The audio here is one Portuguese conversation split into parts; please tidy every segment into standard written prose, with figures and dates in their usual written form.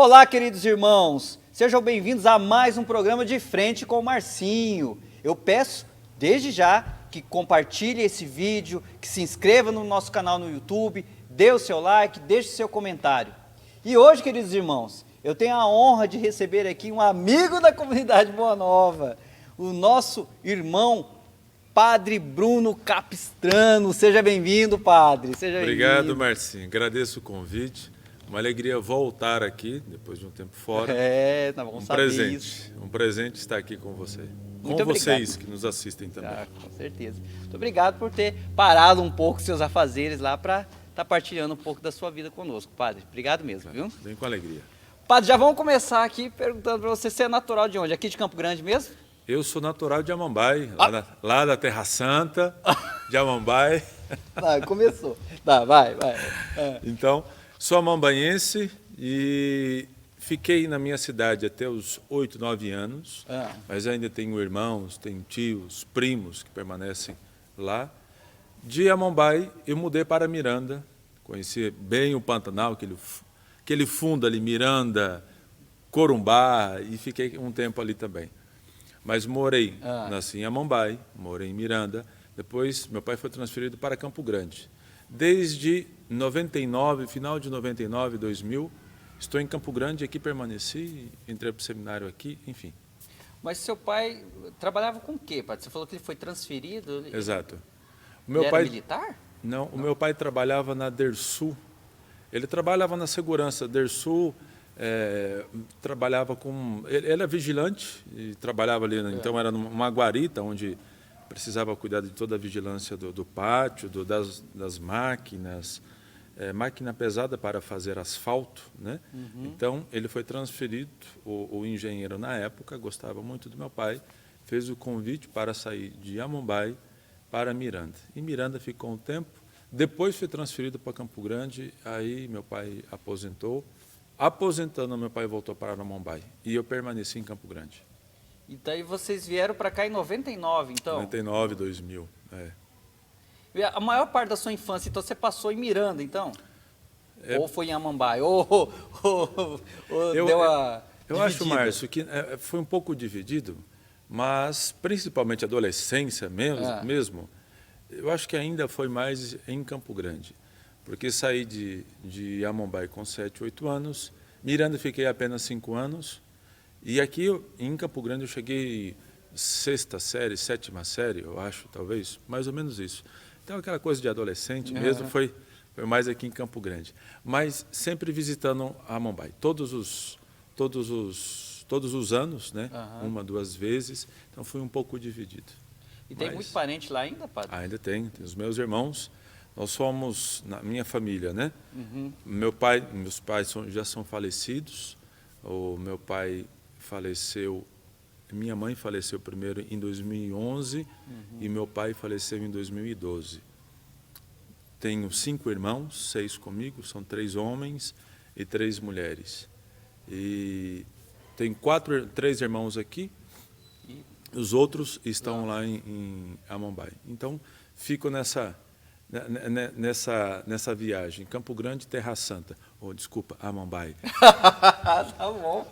Olá, queridos irmãos, sejam bem-vindos a mais um programa de Frente com o Marcinho. Eu peço, desde já, que compartilhe esse vídeo, que se inscreva no nosso canal no YouTube, dê o seu like, deixe o seu comentário. E hoje, queridos irmãos, eu tenho a honra de receber aqui um amigo da comunidade Boa Nova, o nosso irmão Padre Bruno Capistrano. Seja bem-vindo, Padre. Seja Obrigado, bem-vindo. Marcinho. Agradeço o convite. Uma alegria voltar aqui, depois de um tempo fora. Nós vamos saber isso. Um presente estar aqui com você. Muito Com obrigado. vocês que nos assistem também. Com certeza. Muito obrigado por ter parado um pouco seus afazeres lá para estar partilhando um pouco da sua vida conosco, Padre. Obrigado mesmo, viu? Bem com alegria. Padre, já vamos começar aqui perguntando para você, você é natural de onde? Aqui de Campo Grande mesmo? Eu sou natural de Amambai, lá da Terra Santa, de Amambai. Começou. Vai. Então, sou amambaiense e fiquei na minha cidade até os 8, 9 anos, mas ainda tenho irmãos, tenho tios, primos que permanecem lá. De Amambai, eu mudei para Miranda, conheci bem o Pantanal, aquele fundo ali, Miranda, Corumbá, e fiquei um tempo ali também. Mas nasci em Amambai, morei em Miranda, depois meu pai foi transferido para Campo Grande. Desde 99, final de 99, 2000, estou em Campo Grande, aqui permaneci, entrei para o seminário aqui, enfim. Mas seu pai trabalhava com o quê, Padre? Você falou que ele foi transferido? Exato. Ele era militar? Não, o meu pai trabalhava na Dersul. Ele trabalhava na segurança. Dersul trabalhava com... Ele era vigilante e trabalhava ali, então era numa guarita onde precisava cuidar de toda a vigilância do pátio, das máquinas, máquina pesada para fazer asfalto, né? Então, ele foi transferido, o engenheiro na época gostava muito do meu pai, fez o convite para sair de Amambai para Miranda. Em Miranda ficou um tempo, depois foi transferido para Campo Grande, aí meu pai aposentou. Aposentando, meu pai voltou para Amambai e eu permaneci em Campo Grande. E daí vocês vieram para cá em 99, então? 99, 2000, E a maior parte da sua infância, então, você passou em Miranda, então? Ou foi em Amambai? Ou deu a Eu acho, dividida? Márcio, que foi um pouco dividido, mas principalmente a adolescência mesmo, eu acho que ainda foi mais em Campo Grande. Porque saí de Amambai com 7, 8 anos, Miranda fiquei apenas 5 anos, e aqui em Campo Grande eu cheguei 6ª série, 7ª série, eu acho, talvez, mais ou menos isso. Então aquela coisa de adolescente mesmo foi mais aqui em Campo Grande. Mas sempre visitando Amambai, todos os anos, né? 1, 2 vezes, então fui um pouco dividido. E tem muito parente lá ainda, Padre? Ainda tem os meus irmãos. Nós somos, na minha família, né? Meus pais já são falecidos. O meu pai faleceu, minha mãe faleceu primeiro em 2011 e meu pai faleceu em 2012. Tenho 5 irmãos, 6 comigo, são 3 homens e 3 mulheres. E tenho 3 irmãos aqui, os outros estão lá em Amambai. Então, fico nessa viagem, Campo Grande, Terra Santa. Desculpa, Amambai. Tá bom.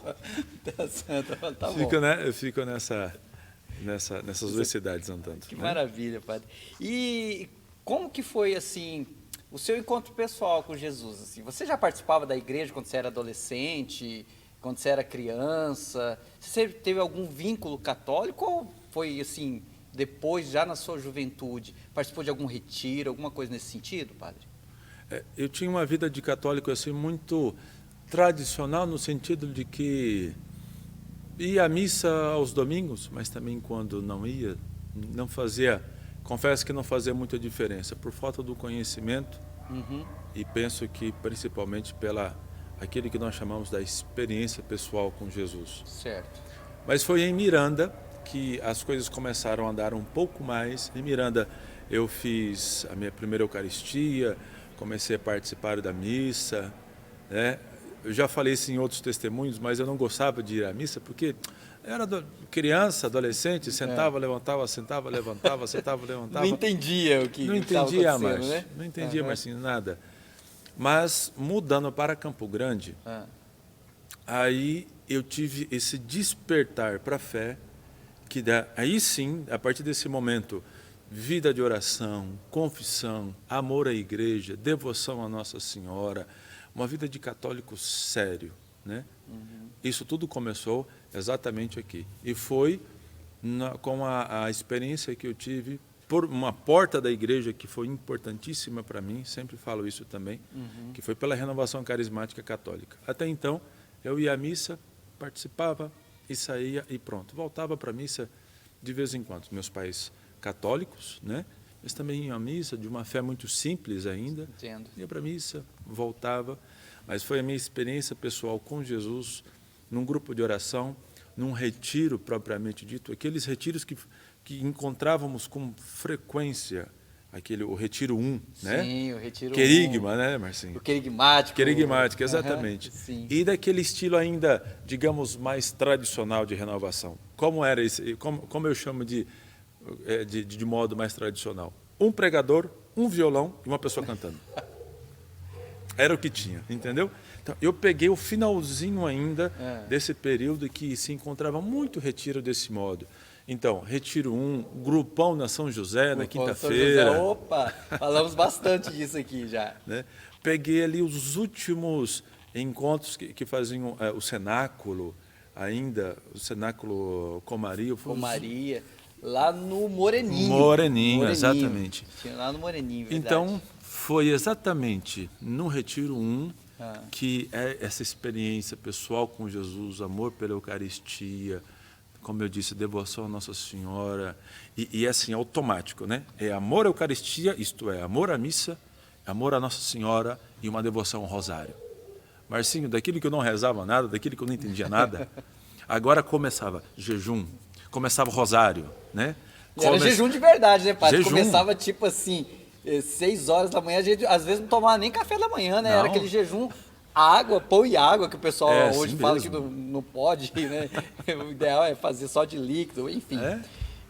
Terra Santa, tá bom. Eu fico nessas 2 cidades andando. Que maravilha, Padre. E como que foi, assim, o seu encontro pessoal com Jesus? Assim? Você já participava da igreja quando você era adolescente, quando você era criança? Você teve algum vínculo católico ou foi, assim, depois, já na sua juventude, participou de algum retiro, alguma coisa nesse sentido, Padre? Eu tinha uma vida de católico assim muito tradicional, no sentido de que ia à missa aos domingos, mas também quando não ia, não fazia, confesso que não fazia muita diferença, por falta do conhecimento, e penso que principalmente aquilo que nós chamamos da experiência pessoal com Jesus. Certo. Mas foi em Miranda que as coisas começaram a andar um pouco mais. Em Miranda eu fiz a minha primeira Eucaristia, comecei a participar da missa, né? Eu já falei isso em outros testemunhos, mas eu não gostava de ir à missa porque era criança, adolescente, sentava, levantava, sentava, levantava, sentava, levantava. Não entendia o que estava acontecendo, né? Não entendia mais assim, nada. Mas mudando para Campo Grande, Aí eu tive esse despertar para a fé, aí sim, a partir desse momento, vida de oração, confissão, amor à igreja, devoção à Nossa Senhora, uma vida de católico sério, né? Isso tudo começou exatamente aqui. E foi com a experiência que eu tive por uma porta da igreja que foi importantíssima para mim, sempre falo isso também, que foi pela renovação carismática católica. Até então, eu ia à missa, participava e saía e pronto. Voltava para a missa de vez em quando. Meus pais católicos, né? Eles também iam à missa, de uma fé muito simples ainda. Entendo. Ia para a missa, voltava. Mas foi a minha experiência pessoal com Jesus, num grupo de oração, num retiro propriamente dito, aqueles retiros que encontrávamos com frequência, o Retiro 1, né? Sim, o Retiro 1. Querigma, né, Marcinho? O querigmático. Querigmático, exatamente. Sim. E daquele estilo ainda, digamos, mais tradicional de renovação. Como era esse? Como eu chamo de modo mais tradicional? Um pregador, um violão e uma pessoa cantando. Era o que tinha, entendeu? Então, eu peguei o finalzinho ainda desse período que se encontrava muito retiro desse modo. Então, Retiro 1, grupão na São José, na quinta-feira. Opa, falamos bastante disso aqui já. Né? Peguei ali os últimos encontros que faziam o cenáculo, ainda, o cenáculo com Maria. Com Maria, lá no Moreninho. Moreninho, exatamente. Lá no Moreninho, verdade. Então, foi exatamente no Retiro 1 que é essa experiência pessoal com Jesus, amor pela Eucaristia, como eu disse, devoção à Nossa Senhora, e assim, automático, né? É amor à Eucaristia, isto é, amor à missa, amor à Nossa Senhora e uma devoção ao rosário. Marcinho, daquilo que eu não rezava nada, daquilo que eu não entendia nada, agora começava jejum, começava rosário, né? Era jejum de verdade, né, padre? Jejum. Começava tipo assim, 6 horas da manhã, a gente às vezes não tomava nem café da manhã, né? Não. Era aquele jejum, água, pão e água, que o pessoal hoje assim fala mesmo. que não pode, né? O ideal é fazer só de líquido, enfim. É.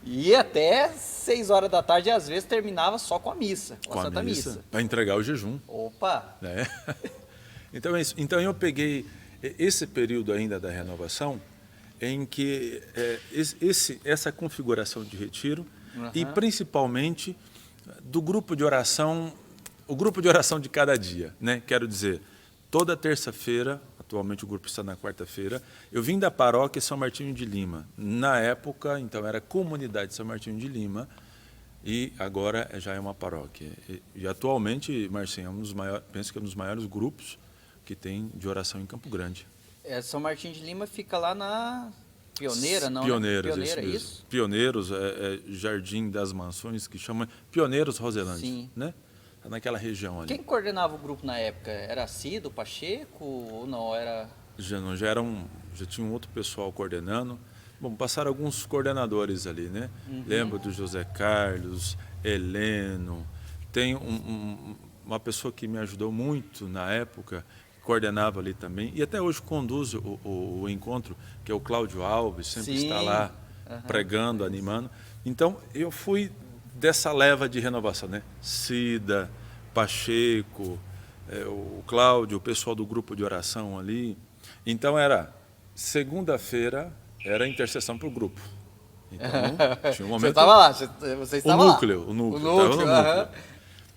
E até 6 horas da tarde, e às vezes terminava só com a missa, com a Santa Missa. Para entregar o jejum. Opa! Né? Então, é isso. Então eu peguei esse período ainda da renovação em que essa configuração de retiro e principalmente do grupo de oração, o grupo de oração de cada dia, né? Quero dizer, toda terça-feira, atualmente o grupo está na quarta-feira, eu vim da paróquia São Martinho de Lima. Na época, então, era Comunidade São Martinho de Lima e agora já é uma paróquia. E atualmente, Marcinho, penso que é um dos maiores grupos que tem de oração em Campo Grande. São Martinho de Lima fica lá na Pioneira, não? Pioneiros, né? Pioneira, isso. Pioneiros, Jardim das Mansões, que chama Pioneiros Roselândia. Sim. Né? Tá naquela região ali. Quem coordenava o grupo na época? Era Cido, Pacheco ou não? Era... Já tinha um outro pessoal coordenando. Bom, passaram alguns coordenadores ali, né? Lembro do José Carlos, Heleno. Tem uma pessoa que me ajudou muito na época, coordenava ali também, e até hoje conduz o encontro, que é o Cláudio Alves, sempre está lá pregando, animando. Então, eu fui dessa leva de renovação, né? Cida, Pacheco, o Cláudio, o pessoal do grupo de oração ali. Então, era segunda-feira, era intercessão para o grupo. Então, tinha um momento... Você estava lá, você estava lá. O núcleo.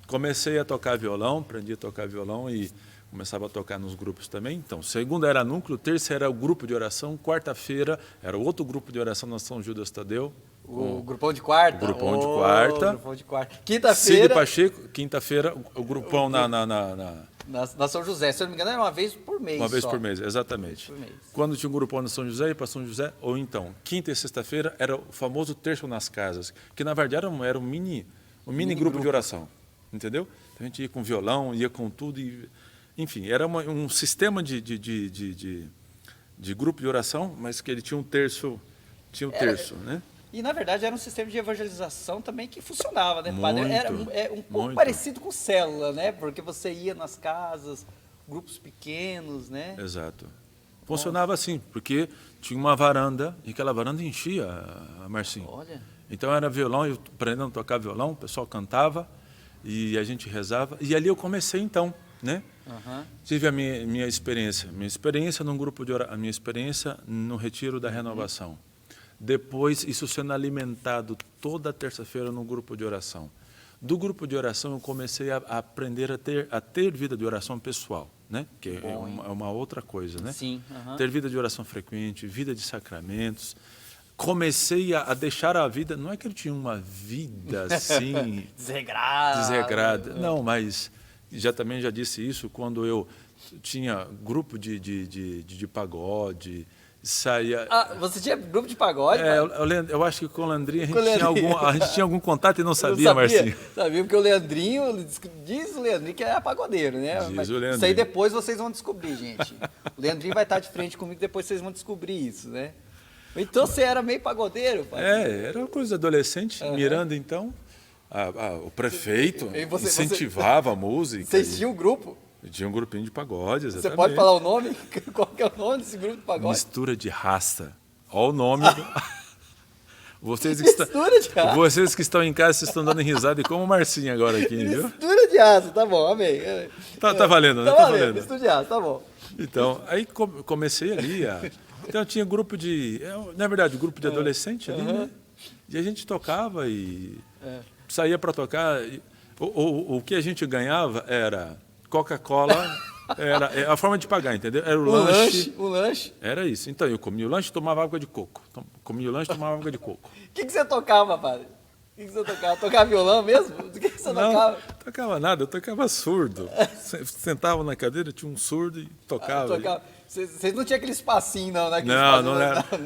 Comecei a tocar violão, aprendi a tocar violão e começava a tocar nos grupos também. Então, segunda era núcleo, terça era o grupo de oração, quarta-feira era outro grupo de oração na São Judas Tadeu. O grupão de quarta? O grupão de quarta. O grupão de quarta. Quinta-feira... Cid Pacheco, quinta-feira, o grupão na São José. Se eu não me engano, era uma vez por mês. Uma vez por mês, exatamente. Por mês. Quando tinha um grupão na São José, ia para São José, ou então, quinta e sexta-feira era o famoso terço nas casas, que na verdade era um mini grupo de oração, entendeu? Então, a gente ia com violão, ia com tudo, enfim, era um sistema de grupo de oração, mas que ele tinha um terço, né? E, na verdade, era um sistema de evangelização também que funcionava, né, padre? Muito, Era um pouco muito. parecido com célula, né? Porque você ia nas casas, grupos pequenos, né? Exato. Funcionava assim, porque tinha uma varanda, e aquela varanda enchia, Marcinho. Olha. Então era violão, eu aprendendo a tocar violão, o pessoal cantava, e a gente rezava. E ali eu comecei, então, né? Aham. Tive a minha experiência num grupo de oração, a minha experiência no retiro da renovação. Depois, isso sendo alimentado toda terça-feira no grupo de oração. Do grupo de oração, eu comecei a aprender a ter vida de oração pessoal, né? Que é uma outra coisa, né? Sim. Aham. Ter vida de oração frequente, vida de sacramentos. Comecei a deixar a vida, não é que eu tinha uma vida assim... Desregrada. Não, mas também já disse isso quando eu tinha grupo de pagode, saía... Ah, você tinha grupo de pagode? Eu acho que com o Leandrinho a gente tinha algum contato e não sabia, Marcinho. Sabia, porque o Leandrinho, diz o Leandrinho que é pagodeiro, né? Diz o Leandrinho. Isso aí depois vocês vão descobrir, gente. O Leandrinho vai estar de frente comigo, depois vocês vão descobrir isso, né? Então você era meio pagodeiro, pai? Era uma coisa de adolescente. Miranda, então, o prefeito incentivava a música. Vocês tinham um grupo? Tinha um grupinho de pagode, exatamente. Você pode falar o nome? Qual que é o nome desse grupo de pagode? Mistura de raça. Olha o nome. Vocês que estão em casa, vocês estão dando risada, e como o Marcinho agora aqui, viu? Mistura de raça, tá bom, amei. Tá valendo, né? Tá valendo, mistura de raça, tá bom. Então, aí comecei ali Então tinha grupo na verdade, grupo de adolescente ali, né? E a gente tocava e saía para tocar. O que a gente ganhava era Coca-Cola, era a forma de pagar, entendeu? Era o lanche. O lanche. Era isso. Então eu comia o lanche e tomava água de coco. Comia o lanche e tomava água de coco. O que você tocava, padre? O que você tocava? Tocava violão mesmo? O que você tocava? Não tocava nada, eu tocava surdo. Sentava na cadeira, tinha um surdo e tocava. Vocês não tinham aquele espacinho, não, né?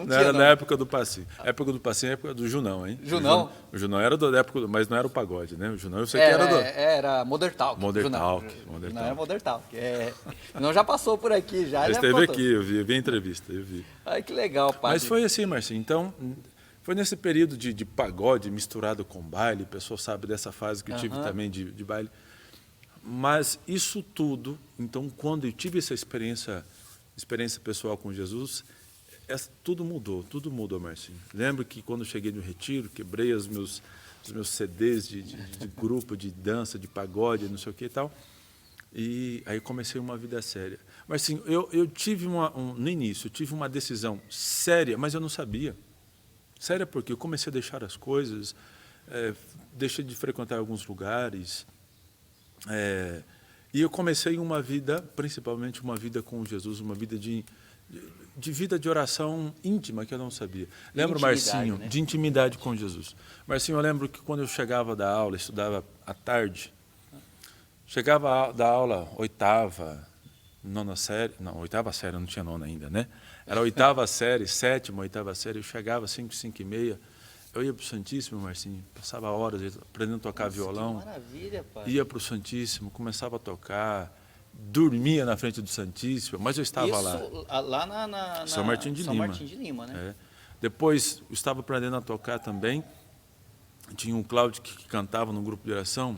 Não era na época do passinho. A época do passinho é a época do Junão, hein? Junão? O Junão era da época, mas não era o pagode, né? O Junão eu sei que era do... Era Modern Talk. Modern Talk. Não era Modern Talk. Não, já passou por aqui, já. Ele esteve aqui, eu vi a entrevista, eu vi. Ai, que legal, padre. Mas foi assim, Marcinho. Então, foi nesse período de pagode misturado com baile, o pessoal sabe dessa fase que eu tive também de baile. Mas isso tudo, então, quando eu tive essa experiência pessoal com Jesus, tudo mudou, Marcinho. Lembro que quando eu cheguei no retiro, quebrei os meus CDs de grupo, de dança, de pagode, não sei o que e tal, e aí comecei uma vida séria. Marcinho, eu tive no início, eu tive uma decisão séria, mas eu não sabia. Séria porque eu comecei a deixar as coisas, deixei de frequentar alguns lugares, e eu comecei uma vida, principalmente uma vida com Jesus, uma vida de vida de oração íntima, que eu não sabia. Lembro, Marcinho, né? De intimidade com Jesus. Marcinho, eu lembro que quando eu chegava da aula, estudava à tarde, chegava da aula oitava série, não tinha nona ainda, né? Era a oitava série, sétima, oitava série, eu chegava às 5 e meia, eu ia para o Santíssimo, Marcinho, passava horas aprendendo a tocar violão. Que maravilha, pai. Ia para o Santíssimo, começava a tocar, dormia na frente do Santíssimo, mas eu estava lá. Lá na São Martim de Lima, né? Depois, eu estava aprendendo a tocar também. Tinha um Cláudio que cantava no grupo de oração.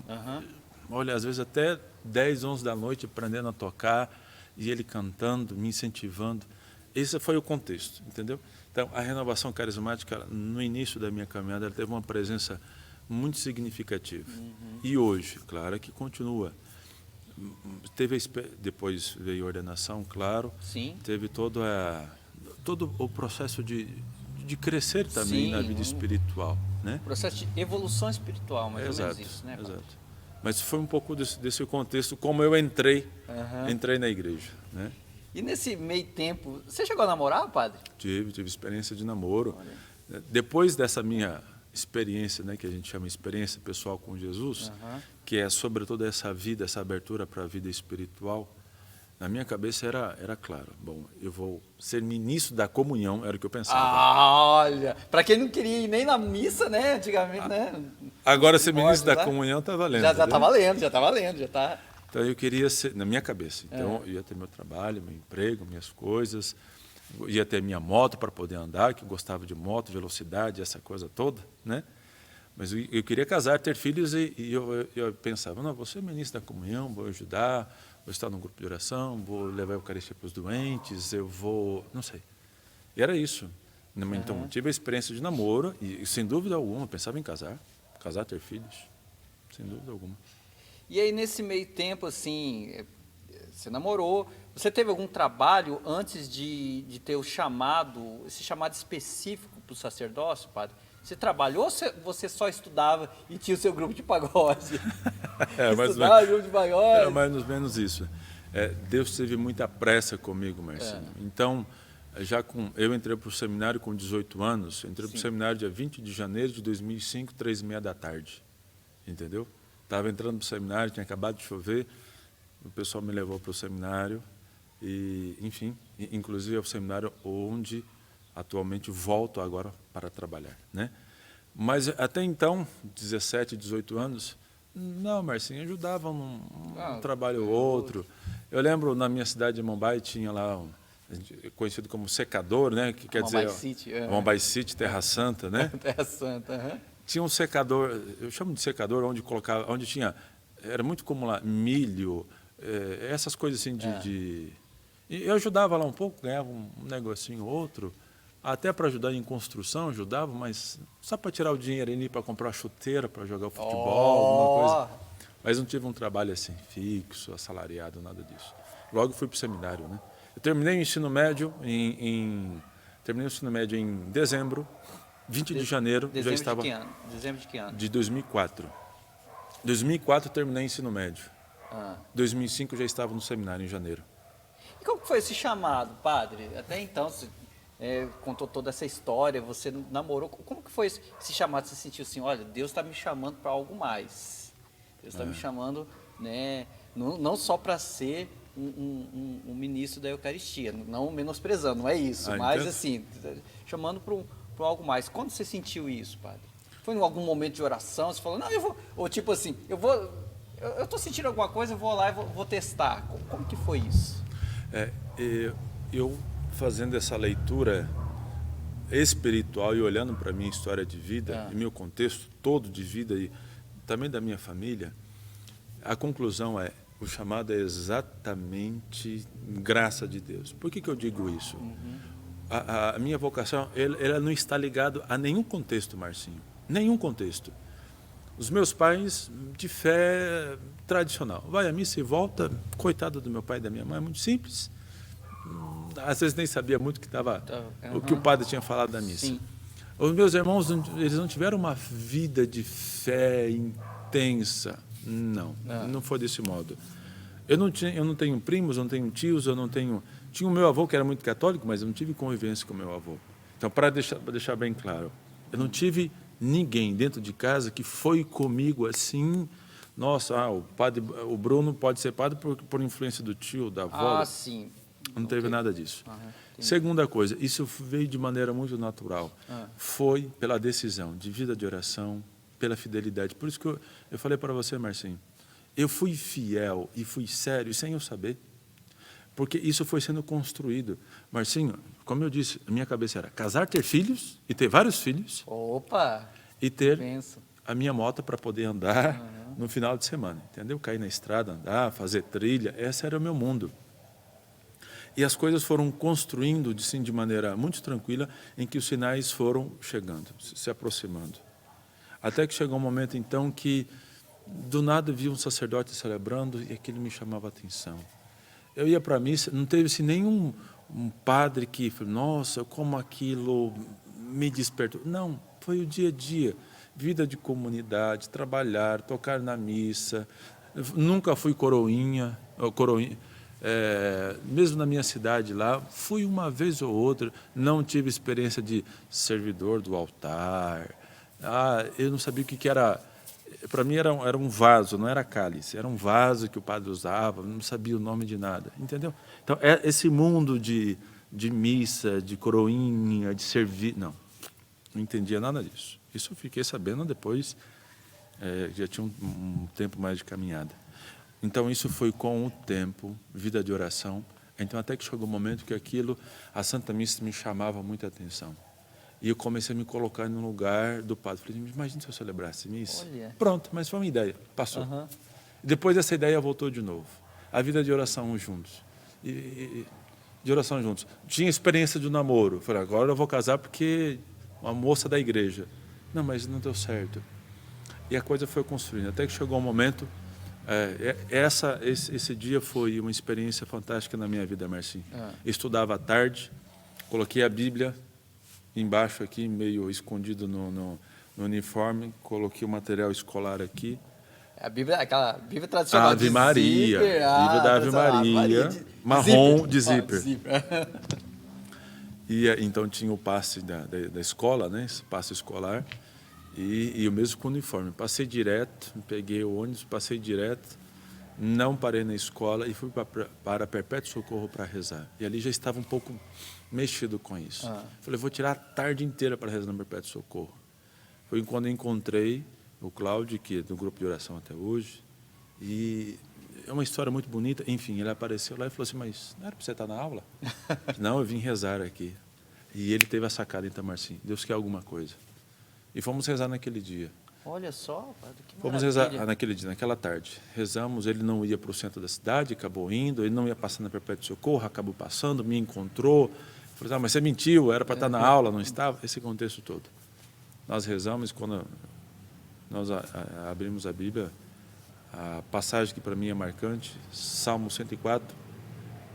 Olha, às vezes até 10, 11 da noite aprendendo a tocar, e ele cantando, me incentivando. Esse foi o contexto, entendeu? Então, a renovação carismática, no início da minha caminhada, ela teve uma presença muito significativa. E hoje, claro que continua. Depois veio a ordenação, claro. Sim. Teve todo o processo de crescer também na vida espiritual, né? Processo de evolução espiritual, mais ou menos isso, né? Exato. Mas foi um pouco desse contexto, como eu entrei na igreja, né? E nesse meio tempo, você chegou a namorar, padre? Tive experiência de namoro. Olha. Depois dessa minha experiência, né, que a gente chama experiência pessoal com Jesus, que é sobretudo essa vida, essa abertura para a vida espiritual, na minha cabeça era claro, bom, eu vou ser ministro da comunhão, era o que eu pensava. Olha, para quem não queria ir nem na missa, né, antigamente, né? Agora ser ministro da comunhão está valendo. Já está valendo, já está. Então eu queria ser, na minha cabeça, então eu ia ter meu trabalho, meu emprego, minhas coisas, ia ter minha moto para poder andar, que eu gostava de moto, velocidade, essa coisa toda, né? Mas eu queria casar, ter filhos, e eu pensava, não, vou ser ministro da comunhão, vou ajudar, vou estar num grupo de oração, vou levar a Eucaristia para os doentes, eu vou, não sei. E era isso. Então tive a experiência de namoro e sem dúvida alguma pensava em casar, ter filhos, sem dúvida alguma. E aí, nesse meio tempo, assim, você namorou. Você teve algum trabalho antes de ter esse chamado específico para o sacerdócio, padre? Você trabalhou ou você só estudava e tinha o seu grupo de pagode? Estudava grupo de pagode? Era mais ou menos isso. Deus teve muita pressa comigo, Marcinho. Então, eu entrei para o seminário com 18 anos, entrei para o seminário dia 20 de janeiro de 2005, 3h30 da tarde. Entendeu? Estava entrando para o seminário, tinha acabado de chover, o pessoal me levou para o seminário, e, enfim, inclusive é o seminário onde atualmente volto agora para trabalhar, né? Mas até então, 17, 18 anos, não, Marcinho, ajudava um trabalho ou outro. Eu lembro, na minha cidade de Mumbai, tinha lá conhecido como secador, né? Que quer dizer Mumbai City, Terra Santa, né? Terra Santa. Tinha um secador, eu chamo de secador, onde tinha, era muito comum lá, milho, essas coisas assim E eu ajudava lá um pouco, ganhava um negocinho ou outro, até para ajudar em construção, ajudava, mas só para tirar o dinheiro ali para comprar chuteira, para jogar futebol, alguma coisa. Mas não tive um trabalho assim, fixo, assalariado, nada disso. Logo fui para o seminário, né? Eu terminei o ensino médio em dezembro, 20 de janeiro. Dezembro já estava. De que ano? Dezembro de que ano? De 2004. 2004 terminei o ensino médio. 2005 já estava no seminário, em janeiro. E como foi esse chamado, padre? Até então, você contou toda essa história, você namorou. Como que foi esse chamado? Você sentiu assim, olha, Deus está me chamando para algo mais. Deus está me chamando, né, não só para ser um ministro da Eucaristia, não menosprezando, não é isso, mas entendo. assim, chamando para algo mais. Quando você sentiu isso, padre? Foi em algum momento de oração, você falou, não, eu vou, ou tipo assim, eu estou sentindo alguma coisa, eu vou lá e vou testar. Como que foi isso? Eu fazendo essa leitura espiritual e olhando para a minha história de vida, e meu contexto todo de vida e também da minha família, a conclusão o chamado é exatamente graça de Deus. Por que eu digo isso? A minha vocação, ela não está ligada a nenhum contexto, Marcinho. Nenhum contexto. Os meus pais, de fé tradicional. Vai à missa e volta. Coitado do meu pai e da minha mãe, muito simples. Às vezes nem sabia muito o que o padre tinha falado da missa. Sim. Os meus irmãos, eles não tiveram uma vida de fé intensa. Não foi desse modo. Eu não tenho primos, eu não tenho tios, eu não tenho... Tinha o meu avô que era muito católico, mas eu não tive convivência com o meu avô. Então, para deixar bem claro, eu não tive ninguém dentro de casa que foi comigo assim... Nossa, o Bruno pode ser padre por influência do tio, da avó. Sim. Não teve nada disso. Segunda coisa, isso veio de maneira muito natural. Foi pela decisão de vida de oração, pela fidelidade. Por isso que eu falei para você, Marcinho, eu fui fiel e fui sério sem eu saber, porque isso foi sendo construído. Marcinho, como eu disse, a minha cabeça era casar, ter filhos, e ter vários filhos. Opa! E ter a minha moto para poder andar no final de semana, entendeu? Cair na estrada, andar, fazer trilha, esse era o meu mundo. E as coisas foram construindo de maneira muito tranquila, em que os sinais foram chegando, se aproximando. Até que chegou um momento, então, que do nada vi um sacerdote celebrando e aquilo me chamava a atenção. Eu ia para a missa, não teve assim, nenhum padre que falou, nossa, como aquilo me despertou. Não, foi o dia a dia, vida de comunidade, trabalhar, tocar na missa. Nunca fui coroinha. Mesmo na minha cidade lá, fui uma vez ou outra, não tive experiência de servidor do altar. Eu não sabia o que era. Para mim era um vaso, não era cálice, era um vaso que o padre usava, não sabia o nome de nada, entendeu? Então, esse mundo de missa, de coroinha, de servir, não entendia nada disso. Isso eu fiquei sabendo depois, já tinha um tempo mais de caminhada. Então, isso foi com o tempo, vida de oração. Então, até que chegou um momento que a Santa Missa me chamava muita atenção. E eu comecei a me colocar no lugar do padre. Falei, imagina se eu celebrasse missa. Olha. Pronto, mas foi uma ideia, passou. Depois essa ideia voltou de novo. A vida de oração juntos. De oração juntos. Tinha experiência de namoro. Falei, agora eu vou casar porque uma moça da igreja. Não, mas não deu certo. E a coisa foi construindo. Até que chegou um momento Esse dia foi uma experiência fantástica na minha vida, Marcinho. Estudava à tarde, coloquei a Bíblia embaixo aqui, meio escondido no uniforme, coloquei o material escolar aqui. A Bíblia, aquela Bíblia tradicional Ave Maria, Bíblia da Ave Maria, marrom de zíper. E então tinha o passe da escola, né? Esse passe escolar, e o mesmo com o uniforme. Passei direto, peguei o ônibus, passei direto, não parei na escola e fui para Perpétuo Socorro para rezar. E ali já estava um pouco mexido com isso. Falei, vou tirar a tarde inteira para rezar no Perpétuo Socorro. Foi quando eu encontrei o Cláudio, que é do grupo de oração até hoje, e é uma história muito bonita. Enfim, ele apareceu lá e falou assim, mas não era para você estar na aula? Não, eu vim rezar aqui. E ele teve a sacada, então, Marcinho, Deus quer alguma coisa. E fomos rezar naquele dia. Olha só, padre, que Fomos rezar naquele dia, naquela tarde. Rezamos, ele não ia para o centro da cidade, acabou indo, ele não ia passar na Perpétuo Socorro, acabou passando, me encontrou. Falei, mas você mentiu, era para estar na aula, não estava? Esse contexto todo. Nós rezamos, quando nós abrimos a Bíblia, a passagem que para mim é marcante, Salmo 104,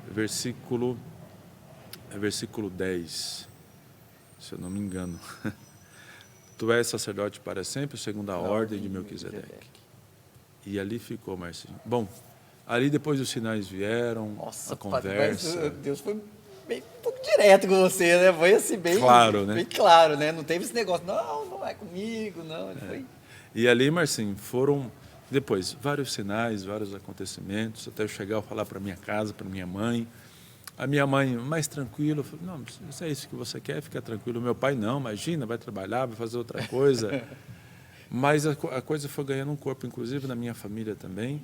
versículo 10, se eu não me engano. Tu és sacerdote para sempre, segundo a ordem de Melquisedeque. E ali ficou, Marcinho. Bom, ali depois os sinais vieram, Nossa, a conversa. Padre, mas Deus foi bem um pouco direto com você, né? Foi assim, bem claro, né? Bem claro, né? Não teve esse negócio, não é comigo, não. Ele foi... E ali, Marcinho, foram depois vários sinais, vários acontecimentos, até eu chegar a falar para minha casa, para minha mãe. A minha mãe, mais tranquila, falou, não, se é isso que você quer, fica tranquilo. Meu pai, não, imagina, vai trabalhar, vai fazer outra coisa. Mas a coisa foi ganhando um corpo, inclusive na minha família também.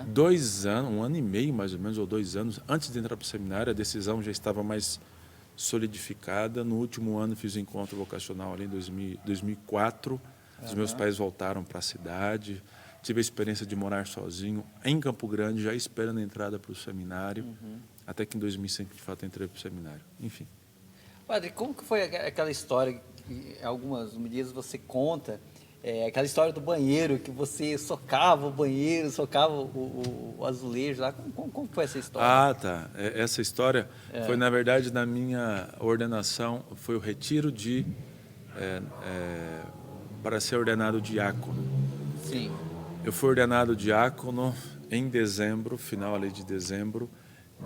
2 anos, 1 ano e meio mais ou menos, ou 2 anos, antes de entrar para o seminário, a decisão já estava mais solidificada. No último ano fiz o encontro vocacional ali em 2004. Os meus pais voltaram para a cidade. Tive a experiência de morar sozinho em Campo Grande, já esperando a entrada para o seminário. Até que em 2005, de fato, entrei para o seminário. Enfim. Padre, como que foi aquela história que algumas medidas você conta, aquela história do banheiro, que você socava o banheiro, socava o azulejo lá, como foi essa história? Ah, tá. Essa história foi, na verdade, na minha ordenação, foi o retiro para ser ordenado diácono. Sim. Eu fui ordenado diácono em dezembro, final ali de dezembro,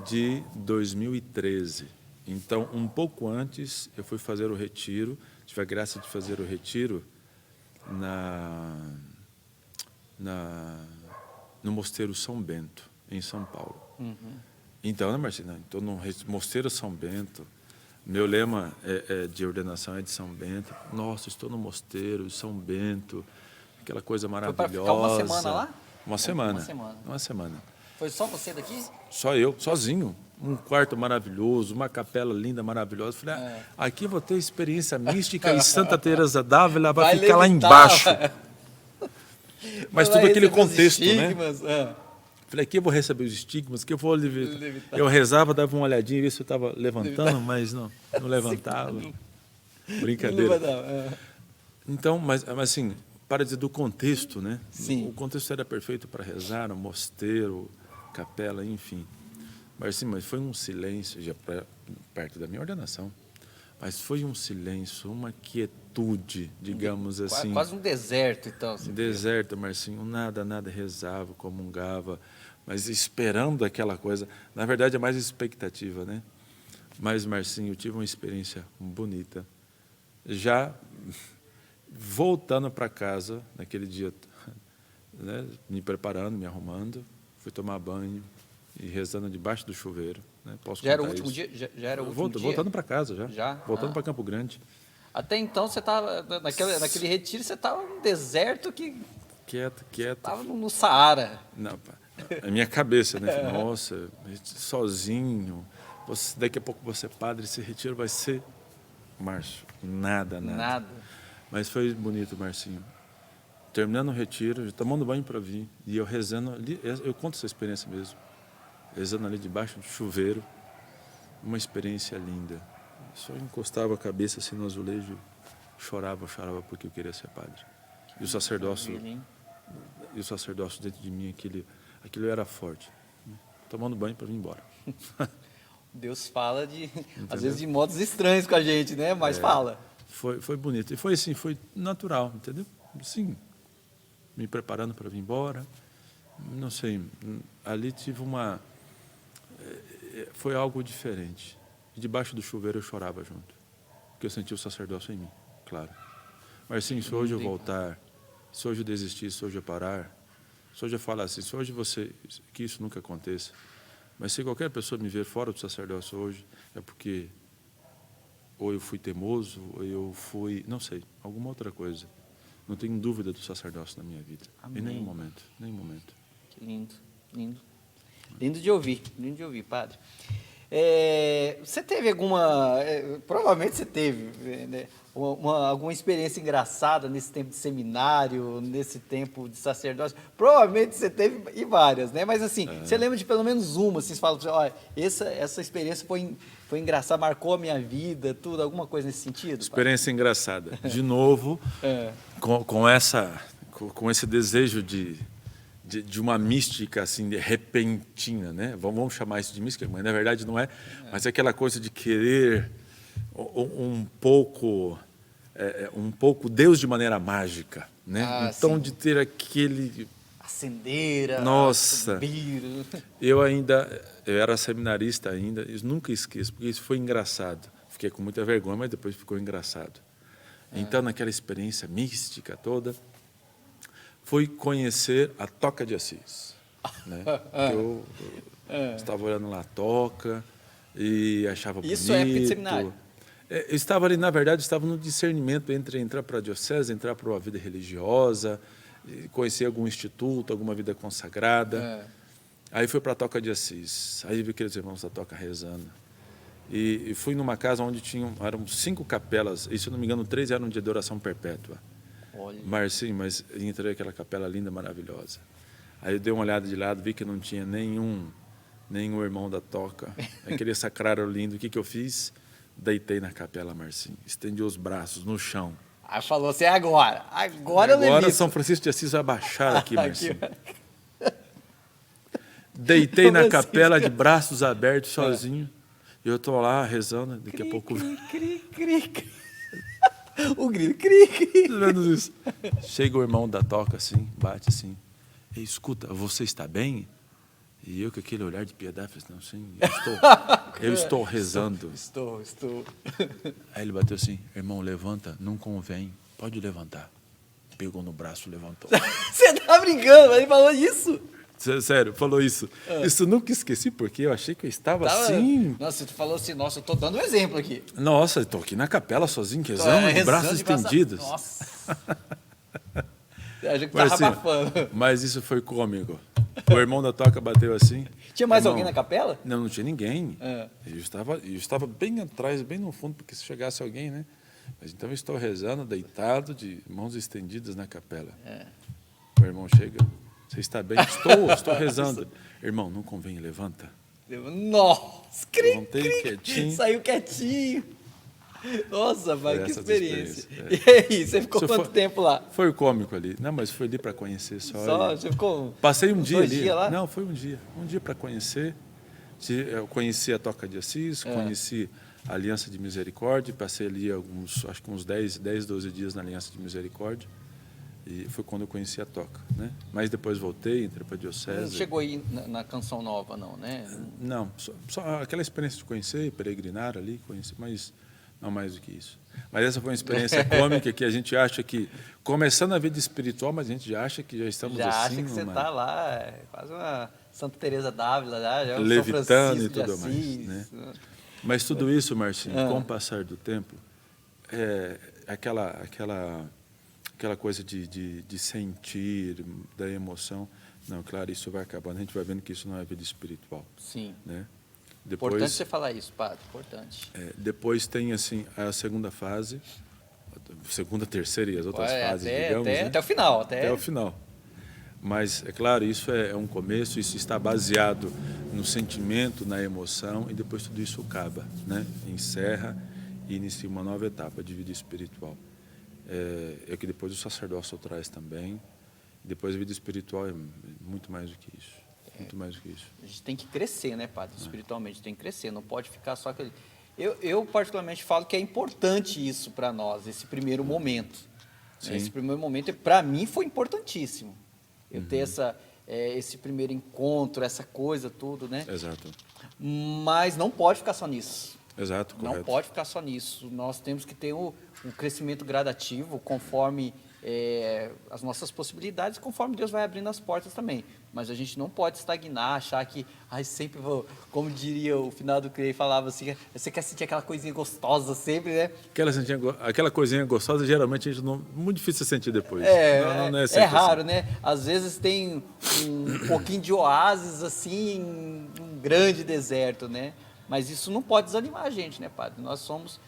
de 2013. Então, um pouco antes, eu fui fazer o retiro, tive a graça de fazer o retiro no Mosteiro São Bento, em São Paulo. Então, né, Marcina? Estou no Mosteiro São Bento, meu lema de ordenação é de São Bento. Nossa, estou no Mosteiro de São Bento, aquela coisa maravilhosa. Foi para ficar uma semana lá? Uma semana. Foi só você daqui? Só eu, sozinho. Um quarto maravilhoso, uma capela linda, maravilhosa. Falei, aqui eu vou ter experiência mística e Santa Teresa d'Ávila vai ficar lá embaixo. Mas tudo aquele contexto, né? Falei, aqui eu vou receber os estigmas, que eu vou levitar. Eu rezava, dava uma olhadinha, ver se eu estava levantando, mas não levantava. Brincadeira. Então, mas assim, para dizer do contexto, né? Sim. O contexto era perfeito para rezar, um mosteiro, capela, enfim. Mas foi um silêncio, já perto da minha ordenação, mas foi um silêncio, uma quietude, digamos assim. Quase um deserto, então. Um deserto, Marcinho, nada, rezava, comungava, mas esperando aquela coisa. Na verdade, é mais expectativa, né? Mas, Marcinho, eu tive uma experiência bonita. Já voltando para casa, naquele dia, né, me preparando, me arrumando, fui tomar banho e rezando debaixo do chuveiro. Né, já era o último dia? Já era o último dia? Voltando para casa, já. Voltando para Campo Grande. Até então, você estava, naquele retiro, você estava num deserto que... Quieto. Estava no Saara. Não, a minha cabeça, né? Nossa, sozinho, daqui a pouco você é padre, esse retiro vai ser... Márcio, nada. Mas foi bonito, Marcinho. Terminando o retiro, tomando banho para vir, e eu rezando ali, eu conto essa experiência mesmo, rezando ali debaixo do chuveiro, uma experiência linda. Só encostava a cabeça assim no azulejo, chorava porque eu queria ser padre. E o sacerdócio dentro de mim, Aquilo era forte. Tomando banho para vir embora. Deus fala às vezes de modos estranhos com a gente, né? Mas fala. Foi bonito. E foi assim, foi natural, entendeu? Sim, me preparando para vir embora. Não sei, ali tive foi algo diferente. E debaixo do chuveiro eu chorava junto. Porque eu senti o sacerdócio em mim, claro. Mas sim, se hoje eu voltar, se hoje eu desistir, se hoje eu parar, se hoje eu falar assim, se hoje que isso nunca aconteça. Mas se qualquer pessoa me ver fora do sacerdócio hoje, é porque ou eu fui teimoso, ou eu fui, não sei, alguma outra coisa. Não tenho dúvida do sacerdócio na minha vida. Amém. Em nenhum momento, nenhum momento. Que lindo, lindo. Lindo de ouvir, padre. Você teve provavelmente você teve, né, alguma experiência engraçada nesse tempo de seminário, nesse tempo de sacerdócio? Provavelmente você teve e várias, né? Mas assim, você lembra de pelo menos uma, assim, você fala, olha, essa experiência foi engraçada, marcou a minha vida, tudo, alguma coisa nesse sentido? Experiência engraçada. De novo, com esse desejo de uma mística assim repentina, né? Vamos chamar isso de mística, mas na verdade não é. Mas é aquela coisa de querer um pouco Deus de maneira mágica, né? Então sim. de ter aquele acendeira, nossa, subir. eu era seminarista ainda, eu nunca esqueço, porque isso foi engraçado. Fiquei com muita vergonha, mas depois ficou engraçado. Então naquela experiência mística toda, fui conhecer a Toca de Assis. Né? Eu estava olhando lá a Toca e achava bonito. Isso é época de seminário? Eu estava ali, na verdade, estava no discernimento entre entrar para a diocese, entrar para uma vida religiosa, conhecer algum instituto, alguma vida consagrada. Aí fui para a Toca de Assis. Aí vi aqueles irmãos da Toca rezando. E fui numa casa onde eram 5 capelas, e se eu não me engano, 3 eram de adoração perpétua. Marcinho, mas entrei naquela capela linda, maravilhosa. Aí eu dei uma olhada de lado, vi que não tinha nenhum irmão da Toca. Aquele sacrário lindo, o que eu fiz? Deitei na capela, Marcinho, estendi os braços no chão. Aí falou assim, agora eu levito. Agora São Francisco de Assis vai baixar aqui, Marcinho. Deitei na capela de braços abertos, sozinho. E eu estou lá rezando, daqui a pouco... Cri. O grito, cri. Vendo isso. Chega o irmão da Toca assim, bate assim. Ei, escuta, você está bem? E eu com aquele olhar de piedade, falei, não, sim, eu estou rezando. Estou. Aí ele bateu assim, irmão, levanta, não convém, pode levantar. Pegou no braço, levantou. Você tá brincando, mas ele falou isso? Sério, falou isso. Isso nunca esqueci, porque eu achei que eu estava assim. Nossa, você falou assim, nossa, eu tô dando um exemplo aqui. Nossa, estou aqui na capela sozinho, rezando, de braços estendidos. Nossa. A gente tava abafando. Mas isso foi cômico. O irmão da Toca bateu assim. Tinha mais alguém na capela? Não tinha ninguém. Eu estava bem atrás, bem no fundo, porque se chegasse alguém, né? Mas então eu estou rezando, deitado, de mãos estendidas na capela. O irmão chega. Você está bem? Estou rezando. Irmão, não convém, levanta. Nossa, Levantei quietinho. Saiu quietinho. Nossa, vai, que experiência. E aí, você ficou quanto tempo lá? Foi cômico ali. Não, mas foi ali para conhecer só. Você ficou Passei um dia ali. Lá? Não, foi um dia. Um dia para conhecer. Eu conheci a Toca de Assis, conheci a Aliança de Misericórdia, passei ali acho que uns 10, 12 dias na Aliança de Misericórdia. E foi quando eu conheci a Toca, né? Mas depois voltei, entrei para a diocese. Não chegou aí na Canção Nova, não, né? Não, só aquela experiência de conhecer, peregrinar ali, conhecer, mas não mais do que isso. Mas essa foi uma experiência cômica que a gente acha que, começando a vida espiritual, mas a gente já acha que já estamos já assim. Já acha que você está lá, quase uma Santa Teresa d'Ávila, já levitando e tudo mais. Né? Mas tudo isso, Marcinho, com o passar do tempo, aquela coisa de sentir, da emoção. Não, claro, isso vai acabando. A gente vai vendo que isso não é vida espiritual. Sim. Né? Depois, importante você falar isso, padre, importante. Depois tem assim, a segunda fase, segunda, terceira e as outras fases, digamos. Até o final. Até o final. Mas, é claro, isso é um começo, isso está baseado no sentimento, na emoção, e depois tudo isso acaba, né? Encerra e inicia uma nova etapa de vida espiritual. É que depois o sacerdócio traz também. Depois a vida espiritual é muito mais do que isso. muito mais do que isso. A gente tem que crescer, né, padre? Espiritualmente, tem que crescer, não pode ficar só aquele... Eu particularmente falo que é importante isso para nós, esse primeiro momento. Sim. Esse primeiro momento, para mim, foi importantíssimo. Eu ter esse primeiro encontro, essa coisa, tudo, né? Exato. Mas não pode ficar só nisso. Exato, correto. Não pode ficar só nisso. Nós temos que ter um crescimento gradativo conforme as nossas possibilidades, conforme Deus vai abrindo as portas também. Mas a gente não pode estagnar, achar que sempre vou, como diria o finado Clay, falava assim, você quer sentir aquela coisinha gostosa sempre, né? Aquela coisinha gostosa, geralmente, a gente não, muito difícil de sentir depois. Não É sempre raro, assim. né? Às vezes tem um pouquinho de oásis, assim, em um grande deserto, né? Mas isso não pode desanimar a gente, né, padre? Nós somos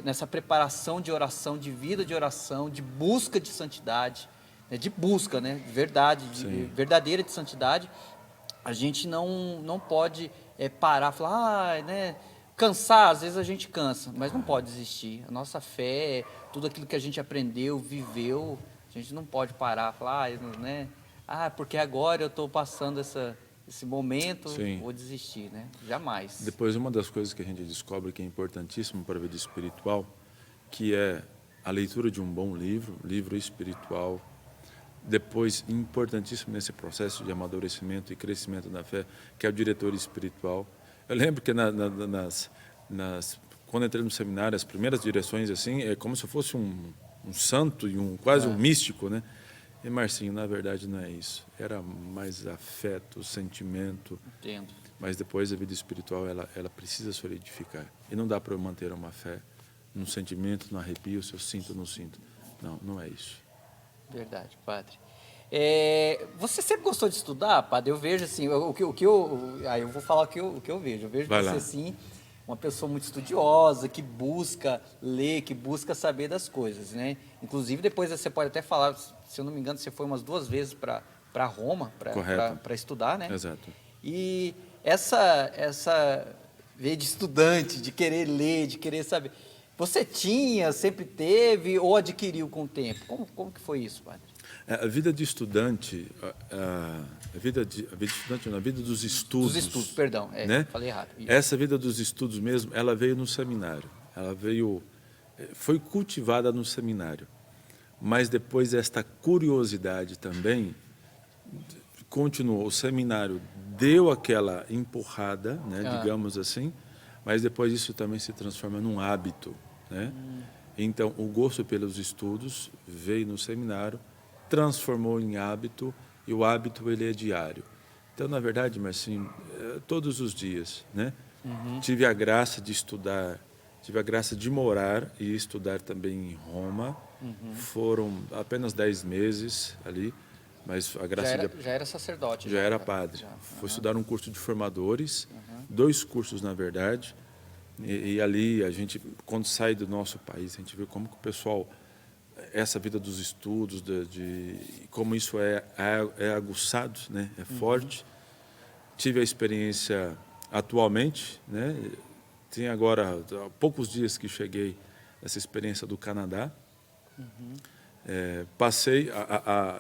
nessa preparação de oração, de vida de oração, de busca de santidade, né? De busca, né? De verdade, verdadeira de santidade. A gente não pode parar, falar, né? Cansar, às vezes a gente cansa, mas não pode desistir. A nossa fé, tudo aquilo que a gente aprendeu, viveu, a gente não pode parar, falar, né? Porque agora eu estou passando esse momento, Sim. vou desistir, né? Jamais. Depois, uma das coisas que a gente descobre que é importantíssimo para a vida espiritual, que é a leitura de um bom livro espiritual. Depois, importantíssimo nesse processo de amadurecimento e crescimento da fé, que é o diretor espiritual. Eu lembro que quando entrei no seminário, as primeiras direções, assim, é como se eu fosse um santo e quase um místico, né? E, Marcinho, na verdade, não é isso. Era mais afeto, sentimento. Entendo. Mas depois a vida espiritual, ela precisa solidificar. E não dá para eu manter uma fé num sentimento, no arrepio, se eu sinto ou não sinto. Não é isso. Verdade, padre. Você sempre gostou de estudar, padre? Eu vejo assim, eu vou falar o que eu vejo. Eu vejo Vai você, lá. assim, uma pessoa muito estudiosa, que busca ler, que busca saber das coisas, né? Inclusive, depois você pode até falar, se eu não me engano, você foi umas 2 vezes para Roma, para estudar, né? Exato. E essa veia de estudante, de querer ler, de querer saber, você sempre teve ou adquiriu com o tempo? Como que foi isso, padre? A vida de estudante, a vida dos estudos. Dos estudos, perdão, né? Falei errado. Isso. Essa vida dos estudos mesmo, ela veio no seminário. Foi cultivada no seminário. Mas depois esta curiosidade também continuou. O seminário deu aquela empurrada, né, digamos assim, mas depois isso também se transforma num hábito, né? Então, o gosto pelos estudos veio no seminário, transformou em hábito, e o hábito ele é diário. Então, na verdade, Marcinho, todos os dias, né? Tive a graça de estudar, tive a graça de morar e estudar também em Roma. Foram apenas 10 meses ali, mas a graça já era sacerdote. Já era padre. Fui estudar um curso de formadores, 2 cursos, na verdade, e ali a gente, quando sai do nosso país, a gente vê como que o pessoal, essa vida dos estudos, como isso é aguçado, né? É forte. Tive a experiência atualmente, né? Tem agora há poucos dias que cheguei essa experiência do Canadá. Passei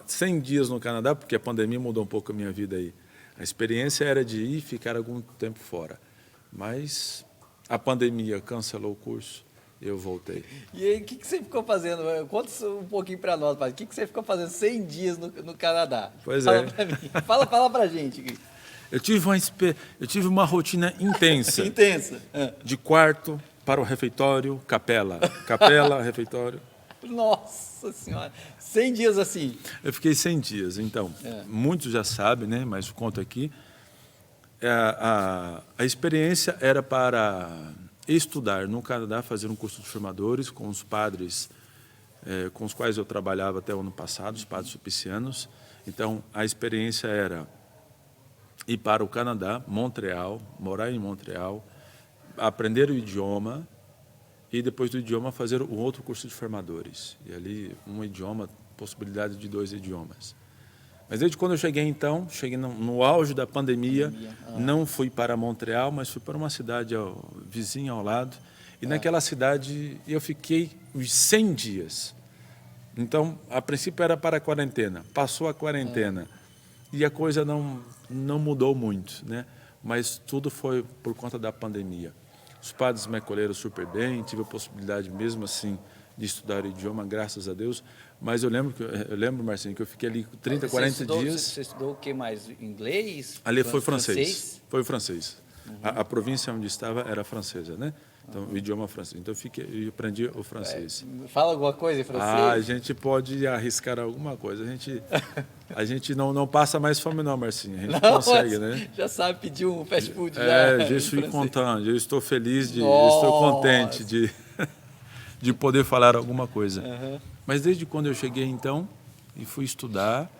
100 dias no Canadá, porque a pandemia mudou um pouco a minha vida aí. A experiência era de ir e ficar algum tempo fora. Mas a pandemia cancelou o curso, eu voltei. E aí, o que você ficou fazendo? Conta um pouquinho para nós, padre. O que você ficou fazendo 100 dias no Canadá? Pois Fala é. para mim. Fala para a gente. Eu tive uma rotina intensa. Intensa. De quarto para o refeitório, capela, refeitório. Nossa Senhora, 100 dias assim. Eu fiquei 100 dias, então, muitos já sabem, né, mas conto aqui. A experiência era para estudar no Canadá, fazer um curso de formadores com os padres com os quais eu trabalhava até o ano passado, os padres sulpicianos. Então, a experiência era ir para o Canadá, Montreal, morar em Montreal, aprender o idioma e depois do idioma fazer um outro curso de formadores. E ali um idioma, possibilidade de 2 idiomas. Mas desde quando eu cheguei então, cheguei no auge da pandemia, não fui para Montreal, mas fui para uma cidade vizinha ao lado. E naquela cidade eu fiquei os 100 dias. Então, a princípio era para a quarentena. Passou a quarentena. E a coisa não mudou muito, né? Mas tudo foi por conta da pandemia. Os padres me acolheram super bem, tive a possibilidade mesmo assim de estudar o idioma, graças a Deus. Mas eu lembro, Marcinho, que eu fiquei ali 30, 40 dias. Você estudou o que mais? Inglês? Ali foi francês. Foi o francês. A província onde estava era francesa, né? Então, o idioma francês. Então, eu aprendi o francês. Fala alguma coisa em francês? A gente pode arriscar alguma coisa. A gente não passa mais fome não, Marcinho. A gente consegue, né? Já sabe pedir um fast food. Já, je suis content. Eu estou feliz, eu estou contente de poder falar alguma coisa. Mas desde quando eu cheguei, então, e fui estudar,